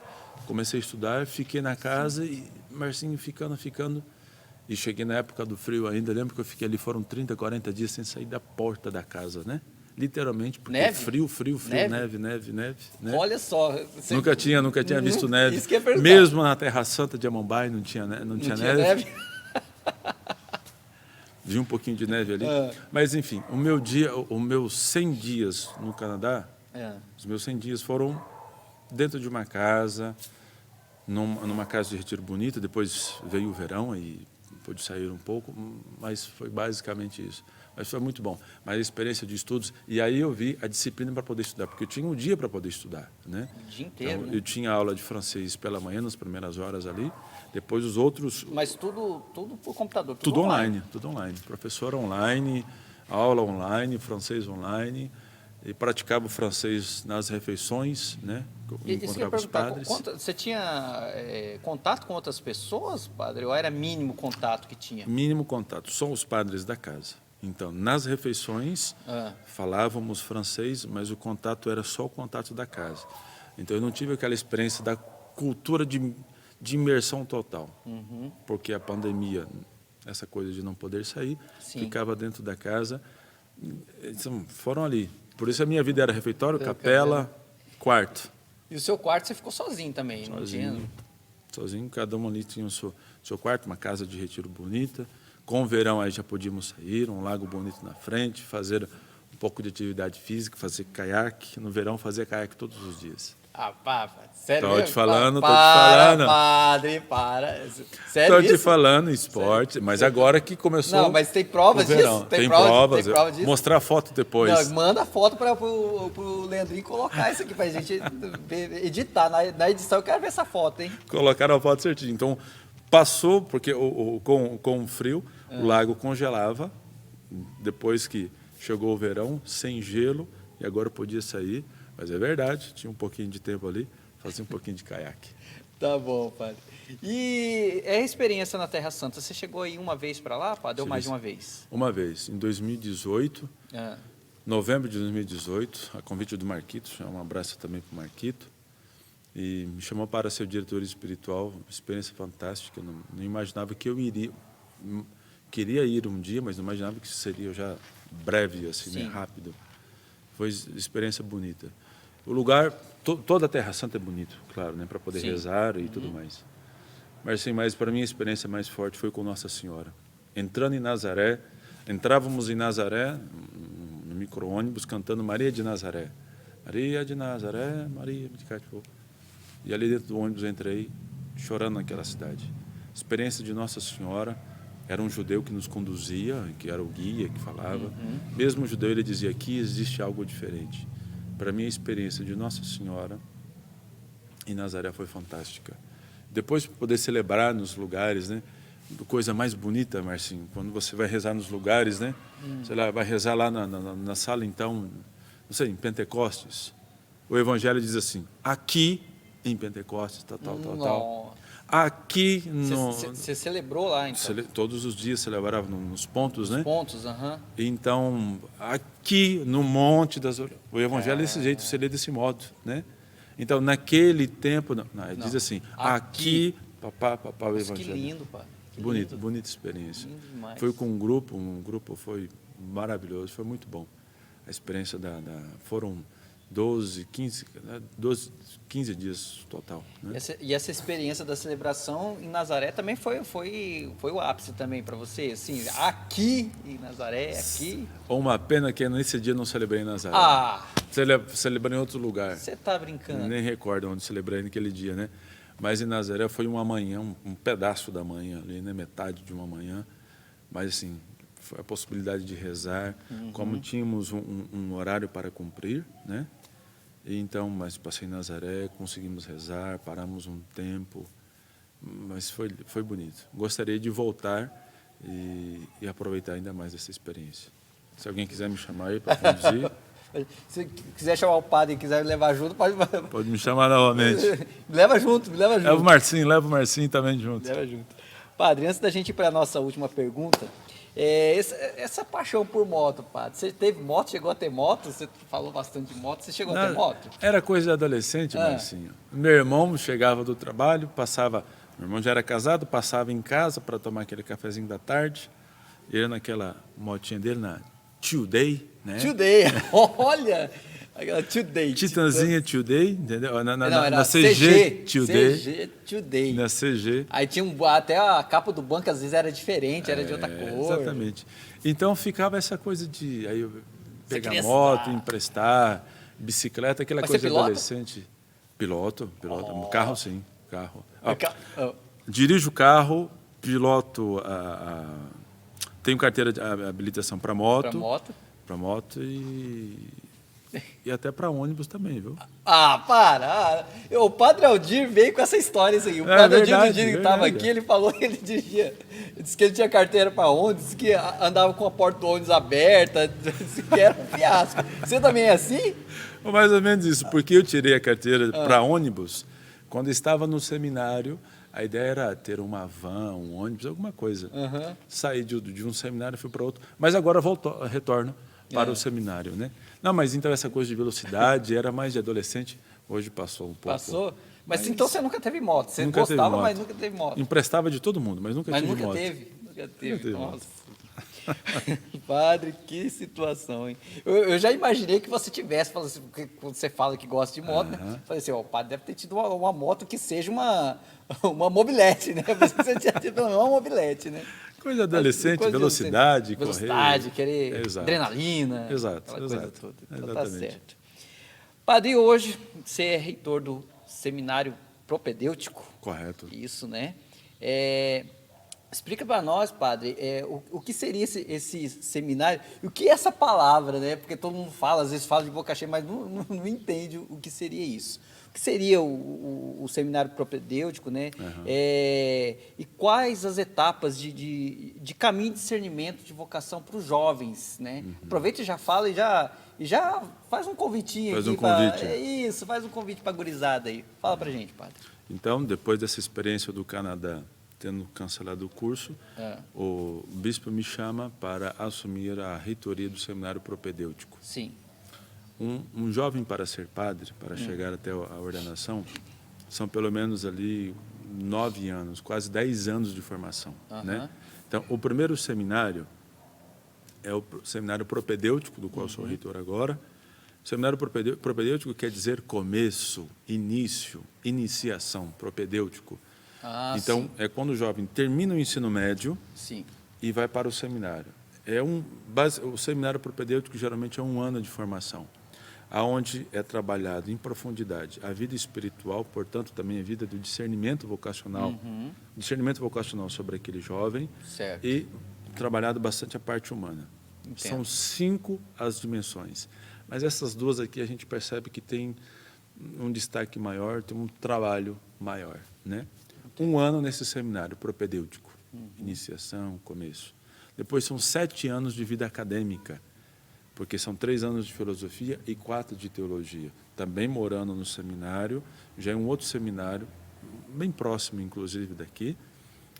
comecei a estudar, fiquei na casa e, Marcinho, ficando. E cheguei na época do frio ainda, lembro que eu fiquei ali, foram 30, 40 dias sem sair da porta da casa, né? Literalmente, porque neve? Frio, neve. Né? Olha só. Você... Nunca tinha visto neve. Isso que é verdade. Mesmo na Terra Santa de Amambai não tinha neve. Vi um pouquinho de neve ali. Mas, enfim, os meus 100 dias no Canadá, os meus 100 dias foram dentro de uma casa, numa casa de retiro bonita. Depois veio o verão e pude sair um pouco, mas foi basicamente isso. Mas foi muito bom. Mas a experiência de estudos, e aí eu vi a disciplina para poder estudar, porque eu tinha um dia para poder estudar, né? O dia inteiro, então, né? Eu tinha aula de francês pela manhã, nas primeiras horas ali, depois os outros... Mas tudo por computador? Tudo online. Professor online, aula online, francês online, e praticava o francês nas refeições, né? Encontrava os padres. Você tinha contato com outras pessoas, padre? Ou era mínimo contato que tinha? Mínimo contato, só os padres da casa. Então, nas refeições, falávamos francês, mas o contato era só o contato da casa. Então, eu não tive aquela experiência da cultura de imersão total, porque a pandemia, essa coisa de não poder sair, ficava dentro da casa. Então, foram ali. Por isso a minha vida era refeitório, capela, quarto. E o seu quarto você ficou sozinho também? Sozinho, cada um ali tinha o seu quarto, uma casa de retiro bonita. Com o verão aí já podíamos sair, um lago bonito na frente, fazer um pouco de atividade física, fazer caiaque. No verão fazia caiaque todos os dias. Sério? Tô te falando. Padre, para. Sério? Tô te falando, esporte, mas agora que começou. Não, mas tem provas disso? Tem provas disso? Mostrar foto depois. Não, manda a foto para o Leandrinho colocar isso aqui pra gente editar. Na edição eu quero ver essa foto, hein? Colocaram a foto certinho. Então, passou, porque com o frio, o lago congelava. Depois que chegou o verão, sem gelo, e agora podia sair. Mas é verdade, tinha um pouquinho de tempo ali, fazia um pouquinho de caiaque. Tá bom, padre. E a experiência na Terra Santa, você chegou aí uma vez para lá, padre, ou mais de uma vez? Uma vez, em 2018, novembro de 2018, a convite do Marquito, um abraço também para o Marquito, e me chamou para ser o diretor espiritual, experiência fantástica, não imaginava que eu queria ir um dia, mas não imaginava que seria já breve, assim, né, rápido. Foi experiência bonita. O lugar, toda a Terra Santa é bonito, claro, né, para poder rezar e tudo mais. Mas sim, para mim a experiência mais forte foi com Nossa Senhora. Entrando em Nazaré, entrávamos em Nazaré, no micro-ônibus, cantando Maria de Nazaré. Maria de Nazaré, Maria de Cativo. E ali dentro do ônibus eu entrei, chorando naquela cidade. Experiência de Nossa Senhora, era um judeu que nos conduzia, que era o guia, que falava. Mesmo o judeu, ele dizia, aqui existe algo diferente. Para mim, a experiência de Nossa Senhora em Nazaré foi fantástica. Depois, poder celebrar nos lugares, né? Coisa mais bonita, Marcinho, quando você vai rezar nos lugares, né? Sei lá, vai rezar lá na sala, então, não sei, em Pentecostes. O Evangelho diz assim, aqui em Pentecostes, tal. Aqui no... Você celebrou lá, então? Todos os dias celebrava nos pontos, né? Nos pontos, Então, aqui no Monte das... O Evangelho é desse jeito, você lê desse modo, né? Então, naquele tempo... diz assim, aqui papá, o Evangelho. Que lindo, pai. Bonita experiência. Lindo demais. Foi com um grupo foi maravilhoso, foi muito bom. A experiência foram 15 dias total. Né? E essa experiência da celebração em Nazaré também foi o ápice também para você? Assim, aqui em Nazaré, aqui... Uma pena que nesse dia não celebrei em Nazaré. Celebrei em outro lugar. Você está brincando? Nem recordo onde celebrei naquele dia, né? Mas em Nazaré foi uma manhã, um pedaço da manhã ali, né? Metade de uma manhã. Mas assim, foi a possibilidade de rezar, como tínhamos um horário para cumprir, né? E então, mas passei em Nazaré, conseguimos rezar, paramos um tempo, mas foi bonito. Gostaria de voltar e aproveitar ainda mais essa experiência. Se alguém quiser me chamar aí para conduzir... Se quiser chamar o padre e quiser levar junto, pode... Pode me chamar novamente. Me leva junto. Leva o Marcinho também junto. Leva junto. Padre, antes da gente ir para a nossa última pergunta, essa paixão por moto, padre, você teve moto, chegou a ter moto? Você falou bastante de moto, você chegou a ter moto? Era coisa de adolescente, Marcinho. Meu irmão chegava do trabalho, meu irmão já era casado, passava em casa para tomar aquele cafezinho da tarde, ele naquela motinha dele, na Today, né? Today, olha, aquela Today. Titanzinha Today, entendeu? Era na CG Today. CG Today. Na CG. Aí tinha até a capa do banco, às vezes era diferente, era de outra cor. Exatamente. Então ficava essa coisa de aí eu pegar queria moto, emprestar, bicicleta, aquela Mas coisa você de pilota? adolescente. Piloto. Carro sim, carro. Oh. Dirijo o carro, piloto tenho carteira de habilitação para moto. Para moto e até para ônibus também, viu? Ah, para! O Padre Aldir veio com essa história aí. O Padre Aldir, no dia que estava aqui, ele falou que ele dirigia. Disse que ele tinha carteira para ônibus, disse que andava com a porta do ônibus aberta, disse que era um fiasco. Você também é assim? Mais ou menos isso, porque eu tirei a carteira para ônibus quando estava no seminário. A ideia era ter uma van, um ônibus, alguma coisa. Saí de um seminário e fui para outro. Mas agora retorno para o seminário, né? Não, mas então essa coisa de velocidade era mais de adolescente. Hoje passou um pouco. Passou? Mas então você nunca teve moto. Você nunca gostava, teve moto. mas nunca teve moto. Emprestava de todo mundo, mas nunca tive moto. Nunca teve. Nossa. Moto. Padre, que situação, hein? Eu já imaginei que você tivesse, assim, quando você fala que gosta de moto, né? Falei assim, o padre deve ter tido uma moto que seja uma mobilete, né? Você tinha tido pelo menos uma mobilete, né? Coisa adolescente, velocidade, velocidade, correr. querer adrenalina. Exato. Coisa toda. Então Exatamente. tá certo. Padre, hoje você é reitor do Seminário Propedêutico. Correto. Isso, né? Explica para nós, padre, o que seria esse seminário e o que é essa palavra, né? Porque todo mundo fala, às vezes fala de boca cheia, mas não entende o que seria isso. O que seria o seminário propedêutico, né? E quais as etapas de caminho de discernimento de vocação para os jovens, né? Aproveita e já fala e já faz um convitinho faz aqui. Faz um convite para a gurizada aí. Fala para gente, padre. Então, depois dessa experiência do Canadá, tendo cancelado o curso, o bispo me chama para assumir a reitoria do seminário propedêutico. Sim. Um jovem para ser padre, para chegar até a ordenação, são pelo menos ali 9 anos, quase 10 anos de formação. Né? Então, o primeiro seminário é o seminário propedêutico, do qual sou reitor agora. O seminário propedêutico quer dizer começo, início, iniciação, propedêutico. Então, é quando o jovem termina o ensino médio e vai para o seminário. O seminário propedêutico geralmente é 1 ano de formação, aonde é trabalhado em profundidade a vida espiritual, portanto, também a vida do discernimento vocacional, sobre aquele jovem, certo. E trabalhado bastante a parte humana. Entendo. São 5 as dimensões, mas essas 2 aqui a gente percebe que tem um destaque maior, tem um trabalho maior, né? 1 ano nesse seminário propedêutico, iniciação, começo. Depois são 7 anos de vida acadêmica, porque são 3 anos de filosofia e 4 de teologia. Também morando no seminário, já é um outro seminário, bem próximo, inclusive, daqui.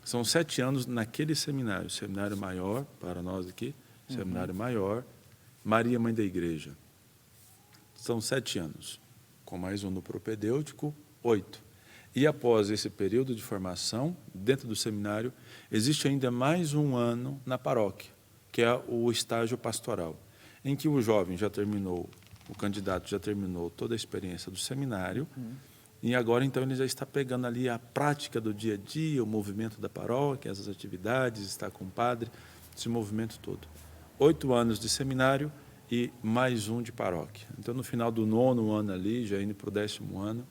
São 7 anos naquele seminário maior, para nós aqui, seminário maior, Maria, Mãe da Igreja. São 7 anos, com mais um no propedêutico, 8. E após esse período de formação, dentro do seminário, existe ainda mais 1 ano na paróquia, que é o estágio pastoral, em que o jovem já terminou, o candidato já terminou toda a experiência do seminário, e agora então ele já está pegando ali a prática do dia a dia, o movimento da paróquia, as atividades, está com o padre, esse movimento todo. 8 anos de seminário e mais 1 de paróquia. Então, no final do 9º ano ali, já indo para o 10º ano,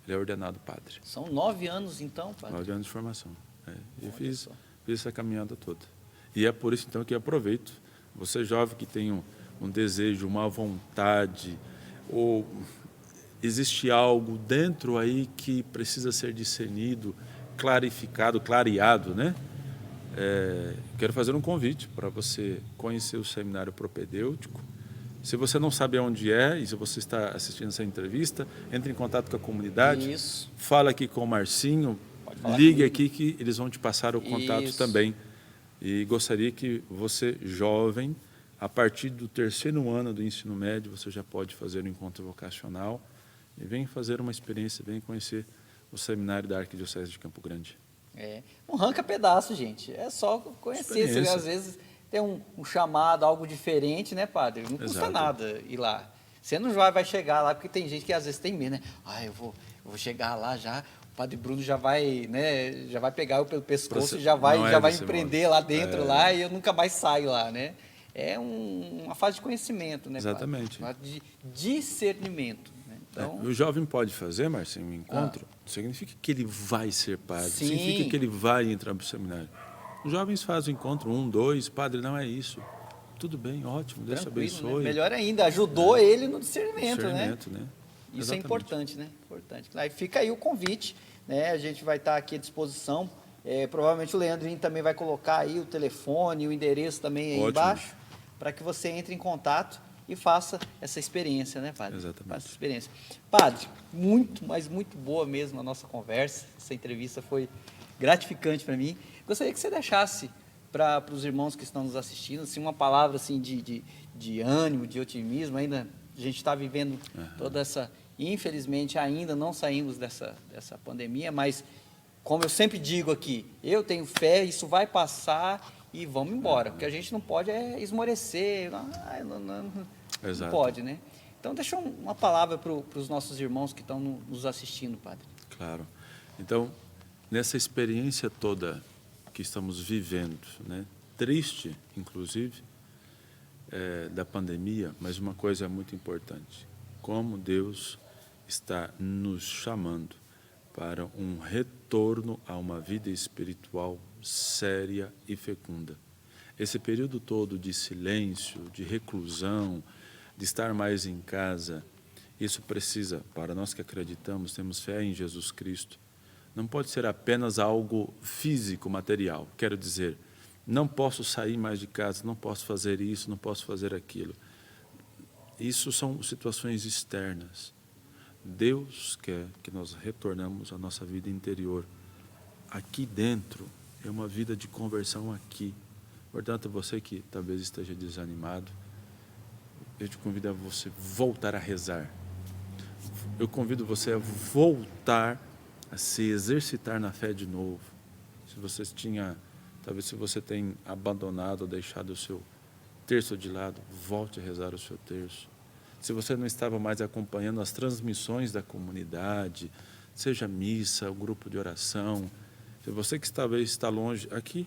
ele é ordenado padre. São 9 anos, então, padre? 9 anos de formação. Eu Olha fiz só. essa caminhada toda. E é por isso, então, que eu aproveito. Você jovem que tem um desejo, uma vontade, ou existe algo dentro aí que precisa ser discernido, clarificado, clareado, né? Quero fazer um convite para você conhecer o Seminário Propedêutico. Se você não sabe onde é, e se você está assistindo essa entrevista, entre em contato com a comunidade. Isso. Fala aqui com o Marcinho, Pode falar ligue comigo. aqui que eles vão te passar o contato Isso. também. E gostaria que você, jovem, a partir do 3º ano do ensino médio, você já pode fazer o encontro vocacional e vem fazer uma experiência, vem conhecer o seminário da Arquidiocese de Campo Grande. Não arranca pedaço, gente. É só conhecer. Você, às vezes tem um chamado, algo diferente, né, padre? Não custa Exato. nada ir lá. Você não vai chegar lá, porque tem gente que às vezes tem medo, né? Eu vou chegar lá já, o padre Bruno já vai, né, já vai pegar eu pelo pescoço e já vai me prender lá dentro lá e eu nunca mais saio lá, né? É uma fase de conhecimento, né, Exatamente. padre? De discernimento. Né? Então, O jovem pode fazer, Marcinho, um encontro, não significa que ele vai ser padre, Sim. significa que ele vai entrar para o seminário. Os jovens fazem o encontro, 1, 2, padre, não é isso. Tudo bem, ótimo, Deus te abençoe. né? Melhor ainda, ajudou ele no discernimento, né? Discernimento, né? Isso Exatamente. é importante, né? Importante. Aí fica aí o convite, né? A gente vai estar aqui à disposição. Provavelmente o Leandrinho também vai colocar aí o telefone, o endereço também aí Ótimo. embaixo, para que você entre em contato e faça essa experiência, né, padre? Exatamente. Faça essa experiência. Padre, muito, mas muito boa mesmo a nossa conversa. Essa entrevista foi gratificante para mim. Gostaria que você deixasse para os irmãos que estão nos assistindo, assim, uma palavra assim, de ânimo, de otimismo. Ainda a gente está vivendo toda essa... Infelizmente, ainda não saímos dessa pandemia, mas, como eu sempre digo aqui, eu tenho fé, isso vai passar e vamos embora. O que a gente não pode é esmorecer, não pode, né? Então, deixa uma palavra para os nossos irmãos que estão nos assistindo, padre. Claro. Então, nessa experiência toda que estamos vivendo, né, triste, inclusive, da pandemia, mas uma coisa muito importante, como Deus está nos chamando para um retorno a uma vida espiritual séria e fecunda. Esse período todo de silêncio, de reclusão, de estar mais em casa, isso precisa, para nós que acreditamos, temos fé em Jesus Cristo, não pode ser apenas algo físico, material. Quero dizer, não posso sair mais de casa, não posso fazer isso, não posso fazer aquilo. Isso são situações externas. Deus quer que nós retornamos à nossa vida interior. Aqui dentro é uma vida de conversão aqui. Portanto, você que talvez esteja desanimado, eu te convido a você voltar a rezar. Eu convido você a voltar a se exercitar na fé de novo. Talvez se você tem abandonado ou deixado o seu terço de lado, volte a rezar o seu terço. Se você não estava mais acompanhando as transmissões da comunidade, seja missa, o grupo de oração, se você que talvez está longe aqui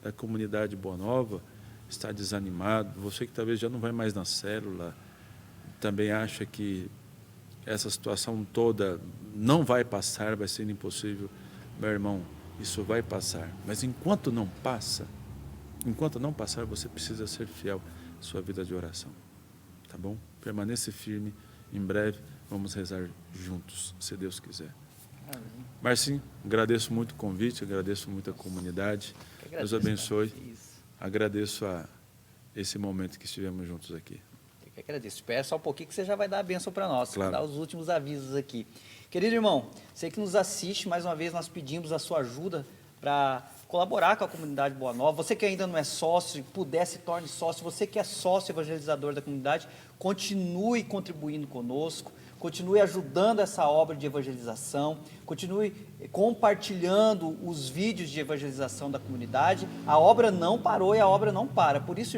da comunidade Boa Nova, está desanimado, você que talvez já não vai mais na célula, também acha que essa situação toda não vai passar, vai ser impossível, meu irmão, isso vai passar. Mas enquanto não passar, você precisa ser fiel à sua vida de oração. Tá bom? Permaneça firme. Em breve vamos rezar juntos, se Deus quiser. Amém. Marcinho, agradeço muito o convite, agradeço muito a comunidade. Deus abençoe. Agradeço a esse momento que estivemos juntos aqui. Eu que agradeço. Espera só um pouquinho que você já vai dar a bênção para nós. Claro. Dar os últimos avisos aqui. Querido irmão, você que nos assiste, mais uma vez nós pedimos a sua ajuda para colaborar com a comunidade Boa Nova. Você que ainda não é sócio, puder, se torne sócio. Você que é sócio evangelizador da comunidade, continue contribuindo conosco, continue ajudando essa obra de evangelização, continue compartilhando os vídeos de evangelização da comunidade. A obra não parou e a obra não para. Por isso,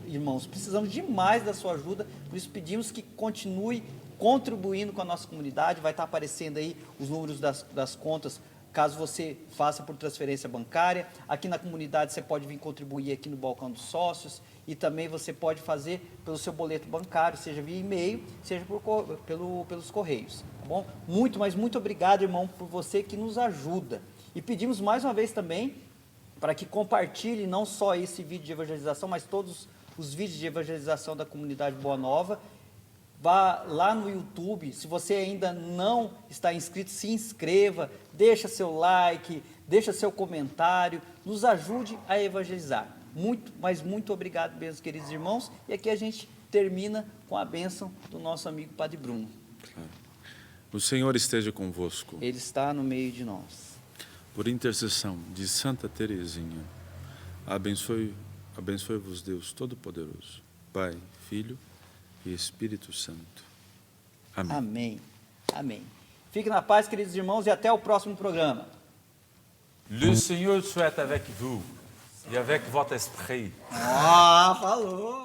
irmãos, precisamos demais da sua ajuda, por isso pedimos que continue contribuindo com a nossa comunidade. Vai estar aparecendo aí os números das contas caso você faça por transferência bancária. Aqui na comunidade você pode vir contribuir aqui no balcão dos sócios e também você pode fazer pelo seu boleto bancário, seja via e-mail, seja pelos correios, tá bom? Mas muito obrigado, irmão, por você que nos ajuda. E pedimos mais uma vez também para que compartilhe não só esse vídeo de evangelização, mas todos os vídeos de evangelização da comunidade Boa Nova. Vá lá no YouTube, se você ainda não está inscrito, se inscreva, deixa seu like, deixa seu comentário, nos ajude a evangelizar. Muito obrigado, meus queridos irmãos. E aqui a gente termina com a bênção do nosso amigo Padre Bruno. Claro. O Senhor esteja convosco. Ele está no meio de nós. Por intercessão de Santa Teresinha, abençoe-vos Deus Todo-Poderoso, Pai, Filho e Espírito Santo. Amém. Amém. Amém. Fique na paz, queridos irmãos, e até o próximo programa. Le Seigneur soit avec vous et avec votre esprit. Ah, falou!